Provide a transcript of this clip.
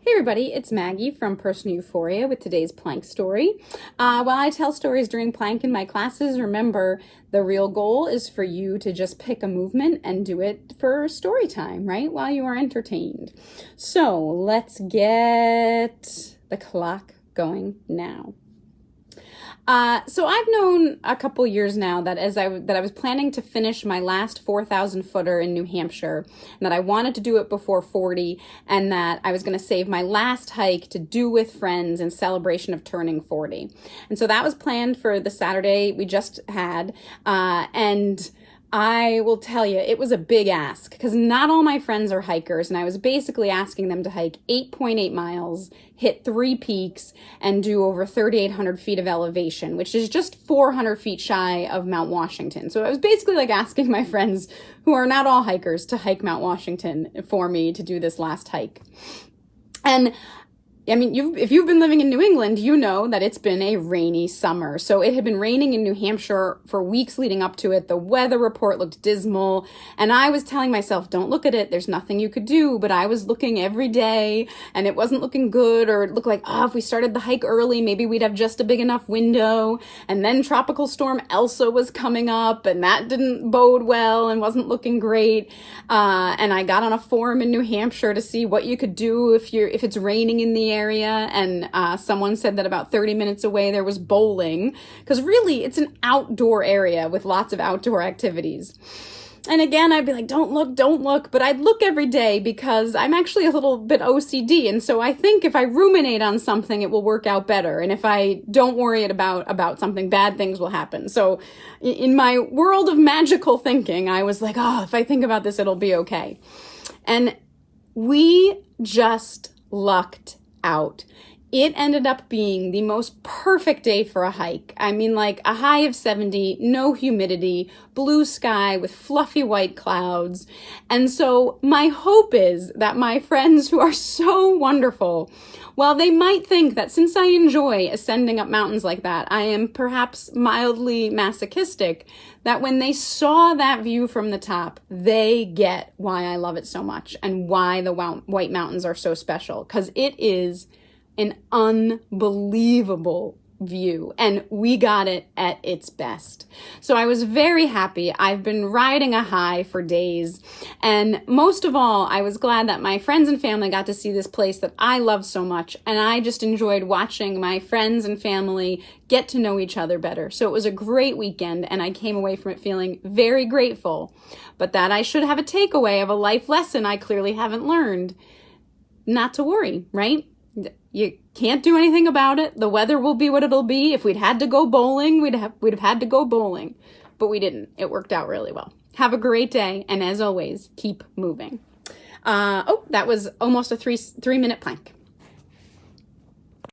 Hey everybody, it's Maggie from Personal Euphoria with today's plank story. While I tell stories during plank in my classes, remember the real goal is for you to just pick a movement and do it for story time, right? While you are entertained. So let's get the clock going now. So I've known a couple years now that I was planning to finish my last 4,000 footer in New Hampshire, and that I wanted to do it before 40, and that I was going to save my last hike to do with friends in celebration of turning 40. And so that was planned for the Saturday we just had, and I will tell you, it was a big ask because not all my friends are hikers, and I was basically asking them to hike 8.8 miles, hit 3 peaks, and do over 3,800 feet of elevation, which is just 400 feet shy of Mount Washington. So I was basically like asking my friends who are not all hikers to hike Mount Washington for me to do this last hike. And I mean, if you've been living in New England, you know that it's been a rainy summer. So it had been raining in New Hampshire for weeks leading up to it. The weather report looked dismal. And I was telling myself, don't look at it. There's nothing you could do. But I was looking every day and it wasn't looking good, or it looked like, if we started the hike early, maybe we'd have just a big enough window. And then Tropical Storm Elsa was coming up and that didn't bode well and wasn't looking great. And I got on a forum in New Hampshire to see what you could do if it's raining in the area, and someone said that about 30 minutes away there was bowling, because really it's an outdoor area with lots of outdoor activities. And again, I'd be like, don't look, but I'd look every day because I'm actually a little bit OCD, and so I think if I ruminate on something, it will work out better, and if I don't worry about something, bad things will happen. So in my world of magical thinking, I was like, if I think about this, it'll be okay. And we just lucked out. It ended up being the most perfect day for a hike. I mean, like a high of 70, no humidity, blue sky with fluffy white clouds. And so my hope is that my friends who are so wonderful, while they might think that since I enjoy ascending up mountains like that, I am perhaps mildly masochistic, that when they saw that view from the top, they get why I love it so much and why the White Mountains are so special, because it is an unbelievable view, and we got it at its best. So I was very happy. I've been riding a high for days, and most of all, I was glad that my friends and family got to see this place that I love so much, and I just enjoyed watching my friends and family get to know each other better. So it was a great weekend, and I came away from it feeling very grateful, but that I should have a takeaway of a life lesson I clearly haven't learned. Not to worry, right? You can't do anything about it. The weather will be what it'll be. If we'd had to go bowling, we'd have had to go bowling, but we didn't. It worked out really well. Have a great day, and as always, keep moving. That was almost a 3-minute plank.